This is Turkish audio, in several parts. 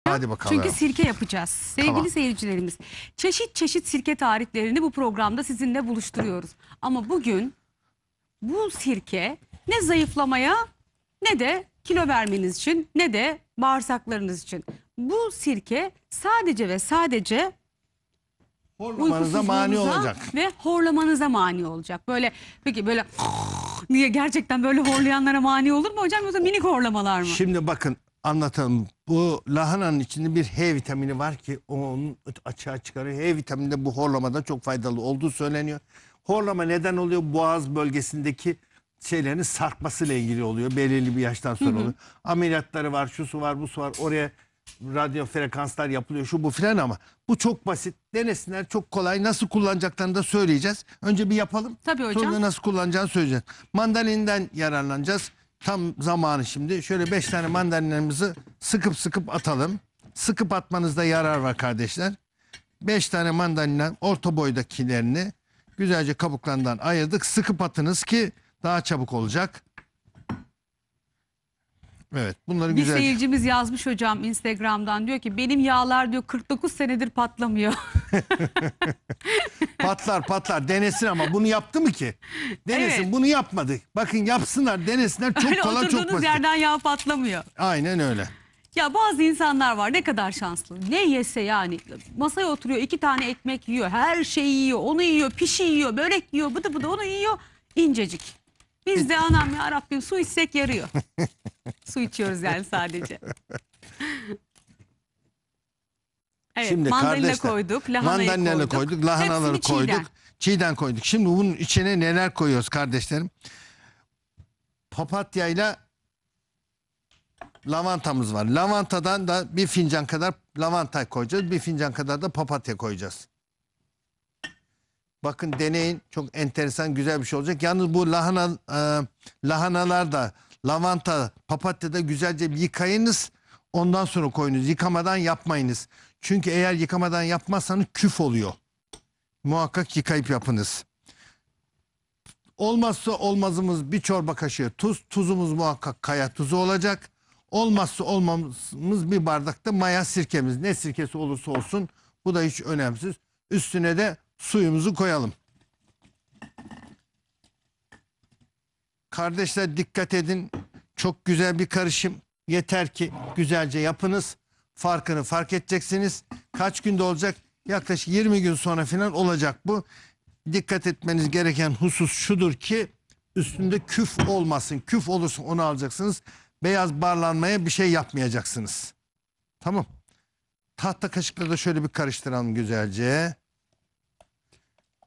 hocam. Hadi bakalım. Çünkü sirke yapacağız. Sevgili Tamam. seyircilerimiz, çeşit çeşit sirke tariflerini bu programda sizinle buluşturuyoruz. Ama bugün bu sirke ne zayıflamaya ne de kilo vermeniz için ne de bağırsaklarınız için. Bu sirke sadece ve sadece Horlamanıza mani olacak. ve horlamanıza mani olacak. Böyle peki böyle diye gerçekten böyle horlayanlara mani olur mu hocam, yoksa minik horlamalar mı? Şimdi bakın anlatalım. Bu lahananın içinde bir H vitamini var ki onu açığa çıkarıyor. H vitamini de bu horlamada çok faydalı olduğu söyleniyor. Horlama neden oluyor? Boğaz bölgesindeki şeylerin sarkmasıyla ilgili oluyor. Belirli bir yaştan sonra oluyor. Ameliyatları var, şusu var, busu var. Oraya radyo frekanslar yapılıyor, şu bu filan, ama bu çok basit. Denesinler, çok kolay. Nasıl kullanacaklarını da söyleyeceğiz. Önce bir yapalım. Tabii hocam. Sonra nasıl kullanacağını söyleyeceğiz. Mandalinden yararlanacağız. Tam zamanı şimdi. Şöyle 5 tane mandalinamızı sıkıp sıkıp atalım. Sıkıp atmanızda yarar var kardeşler. 5 tane mandalina orta boydakilerini güzelce kabuklarından ayırdık. Sıkıp atınız ki daha çabuk olacak. Evet, bunları Bir güzel. seyircimiz yazmış hocam Instagram'dan, diyor ki benim yağlar diyor 49 senedir patlamıyor. Patlar patlar, denesin, ama bunu yaptı mı ki? Denesin, Evet. bunu yapmadı. Bakın yapsınlar, denesinler, çok Öyle kolay, çok oturduğunuz basit. yerden yağ patlamıyor. Aynen öyle. Ya bazı insanlar var, ne kadar şanslı. Ne yese yani, masaya oturuyor 2 tane ekmek yiyor, her şeyi yiyor, onu yiyor, pişi yiyor, börek yiyor, bıdı bıdı onu yiyor, incecik. Biz de anam ya Rabbim su içsek yarıyor. Su içiyoruz yani sadece. Evet, Şimdi mandalina kardeşler, koyduk, lahanayı mandalina koyduk, lahanaları Hepsini koyduk, çiğden. çiğden koyduk. Şimdi bunun içine neler koyuyoruz kardeşlerim? Papatyayla lavantamız var. Lavantadan da bir fincan kadar lavanta koyacağız. Bir fincan kadar da papatya koyacağız. Bakın deneyin. Çok enteresan, güzel bir şey olacak. Yalnız bu lahanalar da, lavanta, papatya da güzelce bir yıkayınız. Ondan sonra koyunuz. Yıkamadan yapmayınız. Çünkü eğer yıkamadan yapmazsanız küf oluyor. Muhakkak yıkayıp yapınız. Olmazsa olmazımız bir çorba kaşığı tuz. Tuzumuz muhakkak kaya tuzu olacak. Olmazsa olmazımız bir bardakta maya sirkemiz. Ne sirkesi olursa olsun. Bu da hiç önemsiz. Üstüne de suyumuzu koyalım. Kardeşler dikkat edin. Çok güzel bir karışım. Yeter ki güzelce yapınız. Farkını fark edeceksiniz. Kaç günde olacak? Yaklaşık 20 gün sonra falan olacak bu. Dikkat etmeniz gereken husus şudur ki üstünde küf olmasın. Küf olursa onu alacaksınız. Beyaz barlanmaya bir şey yapmayacaksınız. Tamam. Tahta kaşıkla da şöyle bir karıştıralım güzelce.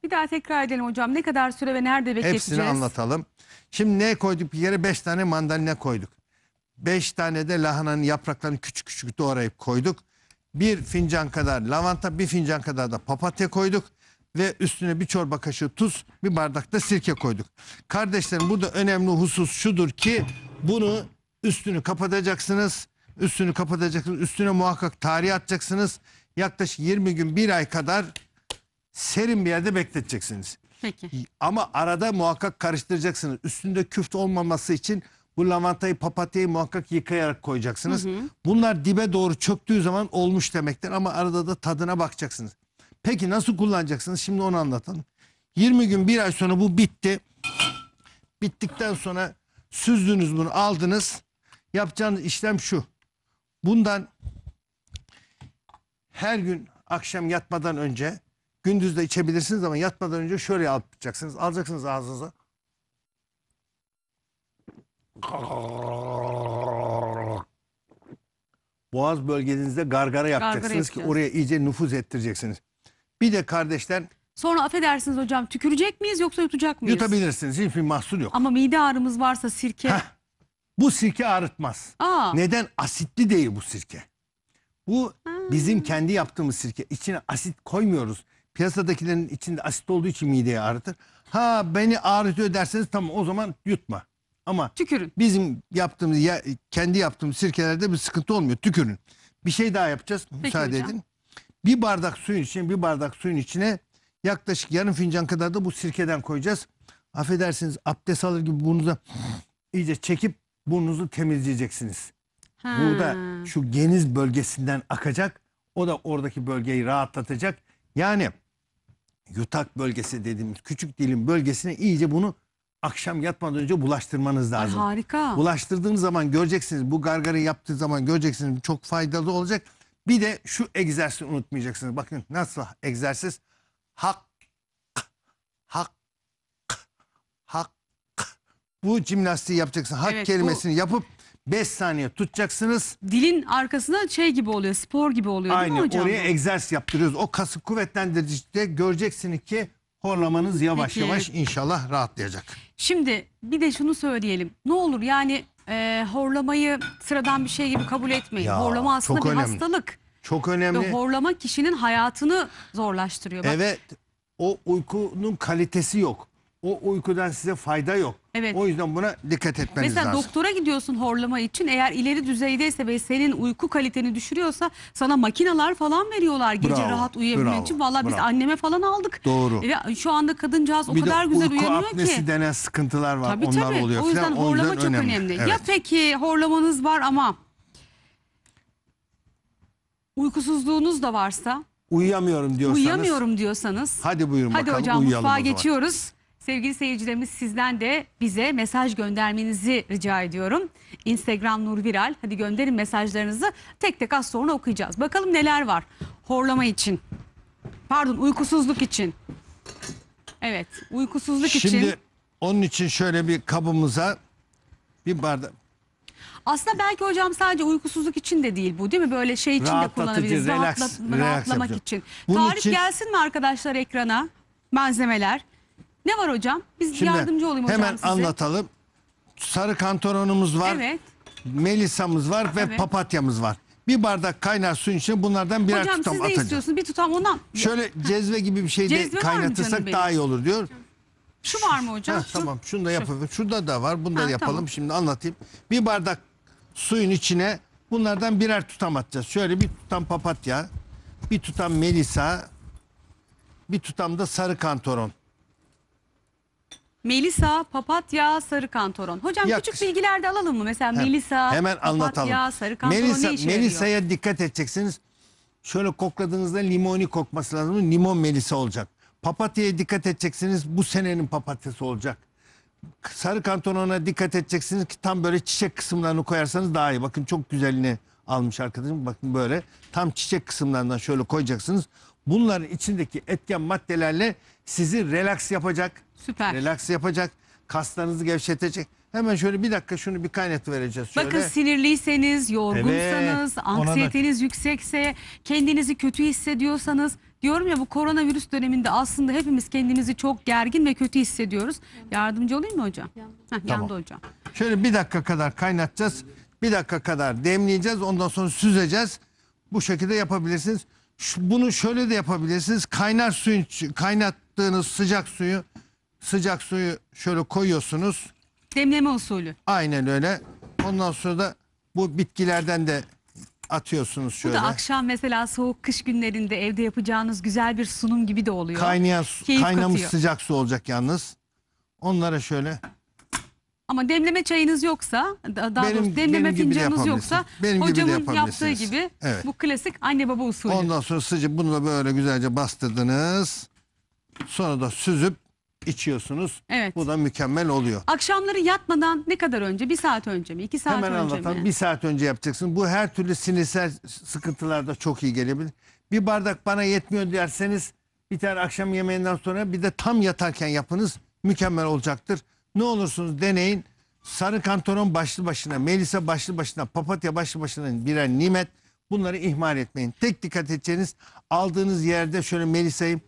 Bir daha tekrar edelim hocam. Ne kadar süre ve nerede bekleteceğiz? Hepsini anlatalım. Şimdi ne koyduk? Bir kere 5 tane mandalina koyduk. 5 tane de lahananın yapraklarını küçük küçük doğrayıp koyduk. Bir fincan kadar lavanta, bir fincan kadar da papatya koyduk. Ve üstüne bir çorba kaşığı tuz, bir bardak da sirke koyduk. Kardeşlerim, burada önemli husus şudur ki bunu üstünü kapatacaksınız. Üstünü kapatacaksınız. Üstüne muhakkak tarih atacaksınız. Yaklaşık 20 gün, 1 ay kadar serin bir yerde bekleteceksiniz. Peki. Ama arada muhakkak karıştıracaksınız. Üstünde küft olmaması için bu lavantayı, papatyayı muhakkak yıkayarak koyacaksınız. Bunlar dibe doğru çöktüğü zaman olmuş demektir, ama arada da tadına bakacaksınız. Peki nasıl kullanacaksınız? Şimdi onu anlatalım. 20 gün, 1 ay sonra bu bitti. Bittikten sonra süzdünüz, bunu aldınız. Yapacağınız işlem şu. Bundan her gün akşam yatmadan önce, gündüz de içebilirsiniz ama yatmadan önce şöyle alacaksınız. Alacaksınız ağzınıza. Boğaz bölgenizde gargara yapacaksınız ki oraya iyice nüfuz ettireceksiniz. Bir de kardeşler, Sonra affedersiniz hocam, tükürecek miyiz yoksa yutacak mıyız? yutabilirsiniz. Hiçbir mahsur yok. Ama mide ağrımız varsa sirke. Bu sirke ağrıtmaz. Aa. Neden? Asitli değil bu sirke. Bu bizim kendi yaptığımız sirke. İçine asit koymuyoruz. Piyasadakilerin içinde asit olduğu için mideyi ağrıtır. Ha, beni ağrıtıyor derseniz tamam, o zaman yutma. Ama Tükürün. bizim yaptığımız, kendi yaptığımız sirkelerde bir sıkıntı olmuyor. Tükürün. Bir şey daha yapacağız. Peki Müsaade hocam. edin. Bir bardak suyun içine yaklaşık yarım fincan kadar da bu sirkeden koyacağız. Affedersiniz, abdest alır gibi burnunuza iyice çekip burnunuzu temizleyeceksiniz. Bu da şu geniz bölgesinden akacak. O da oradaki bölgeyi rahatlatacak. Yani yutak bölgesi dediğimiz küçük dilim bölgesine iyice bunu akşam yatmadan önce bulaştırmanız Ay, lazım. harika. Bulaştırdığınız zaman göreceksiniz, bu gargarayı yaptığı zaman göreceksiniz, çok faydalı olacak. Bir de şu egzersizi unutmayacaksınız. Bakın nasıl egzersiz? Hak, hak, hak. Bu jimnastiği yapacaksınız. Hak Evet, kelimesini yapıp 5 saniye tutacaksınız. Dilin arkasına şey gibi oluyor, spor gibi oluyor değil mi Aynı hocam? oraya egzersiz yaptırıyoruz. O kası kuvvetlendiricide göreceksiniz ki horlamanız yavaş Peki. yavaş inşallah rahatlayacak. Şimdi bir de şunu söyleyelim. Ne olur yani horlamayı sıradan bir şey gibi kabul etmeyin. Ya, Horlama aslında çok bir önemli. hastalık. Çok Ve önemli. horlama kişinin hayatını zorlaştırıyor. Bak, Evet, o uykunun kalitesi yok. O uykudan size fayda yok. Evet. O yüzden buna dikkat etmeniz mesela lazım. doktora gidiyorsun horlama için. Eğer ileri düzeydeyse ve senin uyku kaliteni düşürüyorsa sana makineler falan veriyorlar gece Bravo, rahat uyuyabilmek bravo, için. Vallahi biz bravo. anneme falan aldık. Doğru. Ve şu anda kadıncağız o Bir de kadar güzel uyku uyanıyor apnesi ki. denen sıkıntılar var. Tabii Onlar tabii. oluyor O yüzden falan. horlama çok önemli. Evet. Ya peki horlamanız var ama uykusuzluğunuz da varsa, Uyuyamıyorum diyorsanız. uyuyamıyorum diyorsanız. Hadi buyurun Hadi bakalım, hocam uyuyalım mutfağa o zaman. geçiyoruz. Sevgili seyircilerimiz, sizden de bize mesaj göndermenizi rica ediyorum. Instagram Nur Viral. Hadi gönderin mesajlarınızı. Tek tek az sonra okuyacağız. Bakalım neler var horlama için. Pardon, uykusuzluk için. Evet, uykusuzluk Şimdi için. onun için şöyle bir kabımıza bir bardak. Aslında belki hocam sadece uykusuzluk için de değil bu, değil mi? Böyle şey için de Rahatlatıcı, kullanabiliriz. relax Rahatlamak yapacak. için. Bunun Tarif için- gelsin mi arkadaşlar ekrana? Malzemeler. Ne var hocam? Biz Şimdi yardımcı olayım hocam hemen size. anlatalım. Sarı kantaronumuz var. Evet. Melisa'mız var ve Evet. papatyamız var. Bir bardak kaynar suyun içine bunlardan birer Hocam tutam siz ne atacağız. istiyorsunuz? Bir tutam ondan. Şöyle cezve gibi bir şey de Cezve var mı canım kaynatırsak benim? daha iyi olur diyor. Şu var mı hocam? Ha, Şu. tamam şunu da yapalım. Şurada da var. Bunu da Ha, yapalım. tamam. Şimdi anlatayım. Bir bardak suyun içine bunlardan birer tutam atacağız. Şöyle bir tutam papatya, bir tutam melisa, bir tutam da sarı kantaron. Melisa, papatya, sarı kantaron. Hocam Yak- küçük bilgiler de alalım mı? Mesela Melisa, Hemen papatya, anlatalım. sarı kantaron ne işe yarıyor? Melisa'ya dikkat edeceksiniz. Şöyle kokladığınızda limoni kokması lazım. Limon melisa olacak. Papatya'ya dikkat edeceksiniz. Bu senenin papatyası olacak. Sarı kantonona dikkat edeceksiniz ki tam böyle çiçek kısımlarını koyarsanız daha iyi. Bakın çok güzelini almış arkadaşım. Bakın böyle tam çiçek kısımlarından şöyle koyacaksınız. Bunların içindeki etken maddelerle sizi relax yapacak. Süper. Relax yapacak. Kaslarınızı gevşetecek. Hemen şöyle bir dakika şunu bir kaynatıvereceğiz şöyle. Bakın sinirliyseniz, yorgunsanız, Evet, ona da- anksiyeteniz yüksekse, kendinizi kötü hissediyorsanız, diyorum ya bu koronavirüs döneminde aslında hepimiz kendimizi çok gergin ve kötü hissediyoruz. Yardımcı olayım mı hocam? Heh, yandı hocam. Şöyle bir dakika kadar kaynatacağız. Bir dakika kadar demleyeceğiz. Ondan sonra süzeceğiz. Bu şekilde yapabilirsiniz. Bunu şöyle de yapabilirsiniz. Kaynar suyun kaynattığınız sıcak suyu şöyle koyuyorsunuz. Demleme usulü. Aynen öyle. Ondan sonra da bu bitkilerden de atıyorsunuz Bu şöyle. da akşam mesela soğuk kış günlerinde evde yapacağınız güzel bir sunum gibi de oluyor. Keyif Kaynamış katıyor. sıcak su olacak yalnız. Onlara şöyle Ama demleme çayınız yoksa, daha Benim- doğrusu demleme benim gibi de fincanınız yoksa yapabilirsiniz. Benim gibi de hocamın yaptığı yapabilirsiniz. gibi Evet. bu klasik anne baba usulü. ondan sonra bunu da böyle güzelce bastırdınız. Sonra da süzüp içiyorsunuz. Evet. Bu da mükemmel oluyor. Akşamları yatmadan ne kadar önce? 1 saat önce mi? 2 saat Hemen önce anlatalım. mi? Bir saat önce yapacaksın. Bu her türlü sinirsel sıkıntılarda çok iyi gelebilir. Bir bardak bana yetmiyor derseniz bir tane akşam yemeğinden sonra bir de tam yatarken yapınız. Mükemmel olacaktır. Ne olursunuz deneyin. Sarı kantaron başlı başına, melisa başlı başına, papatya başlı başına birer nimet. Bunları ihmal etmeyin. Tek dikkat edeceğiniz aldığınız yerde şöyle melisayı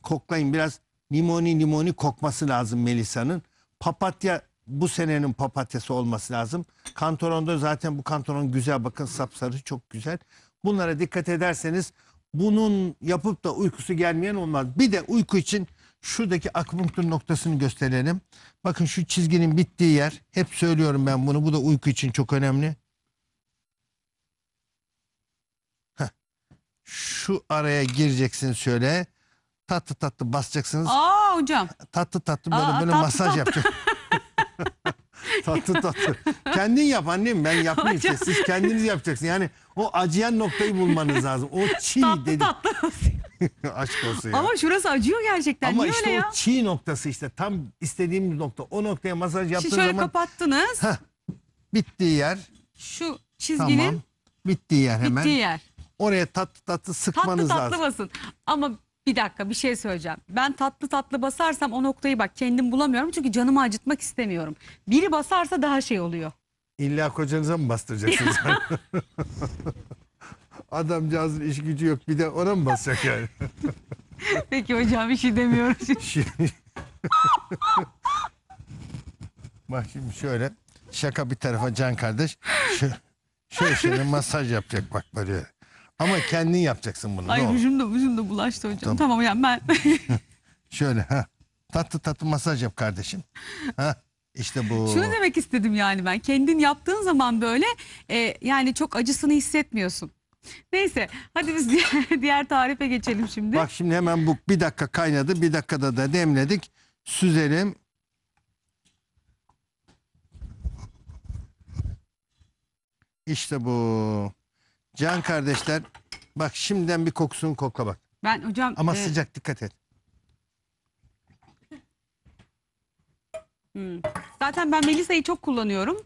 koklayın. Biraz limoni kokması lazım melisanın. Papatya bu senenin papatyası olması lazım. Kantaronda zaten bu kantaron güzel, bakın sapsarı çok güzel. Bunlara dikkat ederseniz bunun yapıp da uykusu gelmeyen olmaz. Bir de uyku için şuradaki akupunktur noktasını gösterelim. Bakın şu çizginin bittiği yer. Hep söylüyorum ben bunu. Bu da uyku için çok önemli. Şu araya gireceksiniz şöyle. Tatlı tatlı basacaksınız. Aa hocam. Tatlı tatlı böyle Aa, böyle tatlı masaj tatlı. yapacak. Tatlı tatlı. Kendin yap annem, ben yapmayayım işte. Siz kendiniz yapacaksınız. Yani o acıyan noktayı bulmanız lazım. O çiğ Tatlı dedi. tatlı. Aşk olsun ya. Ama şurası acıyor gerçekten. Ama Niye işte öyle o ya? çiğ noktası işte tam istediğimiz nokta. O noktaya masaj yaptığın Şöyle zaman kapattınız. bittiği yer, Şu çizginin tamam. Bittiği yer hemen. bittiği yer. Oraya tatlı tatlı Tatlı sıkmanız tatlı lazım. basın. Ama bir dakika, bir şey söyleyeceğim. Ben tatlı tatlı basarsam o noktayı bak kendim bulamıyorum. Çünkü canımı acıtmak istemiyorum. Biri basarsa daha şey oluyor. İlla kocanıza mı bastıracaksınız? Adamcağızın iş gücü yok, bir de ona mı basacak yani? Peki hocam, bir şey demiyorum. Bak şimdi şöyle, şaka bir tarafa Can kardeş. Şöyle masaj yapacak bak böyle. Ama kendin yapacaksın bunu. Ay ne olur. vücudum da bulaştı hocam. Tamam yani ben... Şöyle tatlı tatlı masaj yap kardeşim. İşte bu. Şunu demek istedim yani ben. Kendin yaptığın zaman böyle yani çok acısını hissetmiyorsun. Neyse hadi biz diğer tarife geçelim şimdi. Bak şimdi hemen bu bir dakika kaynadı. Bir dakikada da demledik. Süzelim. İşte bu. Can kardeşler, bak şimdiden bir kokusunu kokla bak. Ben hocam... Ama sıcak, dikkat et. Zaten ben Melisa'yı çok kullanıyorum.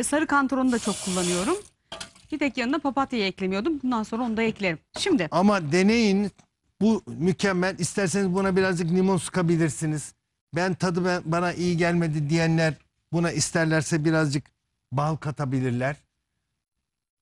Sarı kantaronu da çok kullanıyorum. Bir tek yanına papatyayı eklemiyordum. Bundan sonra onu da eklerim. Şimdi Ama deneyin. Bu mükemmel. İsterseniz buna birazcık limon sıkabilirsiniz. Bana iyi gelmedi diyenler buna isterlerse birazcık bal katabilirler.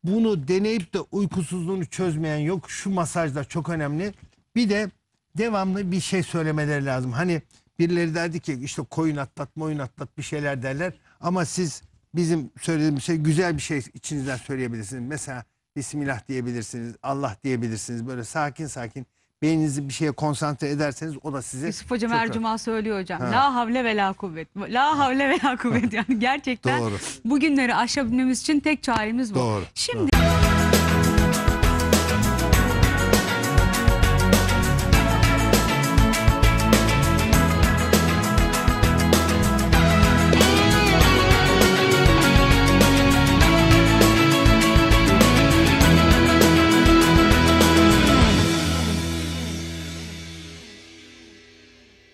Bunu deneyip de uykusuzluğunu çözmeyen yok. Şu masajlar çok önemli. Bir de devamlı bir şey söylemeleri lazım. Hani birileri derdi ki işte koyun atlat, moyun atlat bir şeyler derler. Ama siz bizim söylediğimiz şey, güzel bir şey içinizden söyleyebilirsiniz. Mesela Bismillah diyebilirsiniz, Allah diyebilirsiniz. Böyle sakin sakin beyninizi bir şeye konsantre ederseniz o da size... Yusuf Hocam çok her cuma söylüyor hocam. Ha. La havle ve la kuvvet. La havle ve la kuvvet. Yani gerçekten Doğru. bugünleri aşabilmemiz için tek çaremiz bu. Doğru. Şimdi...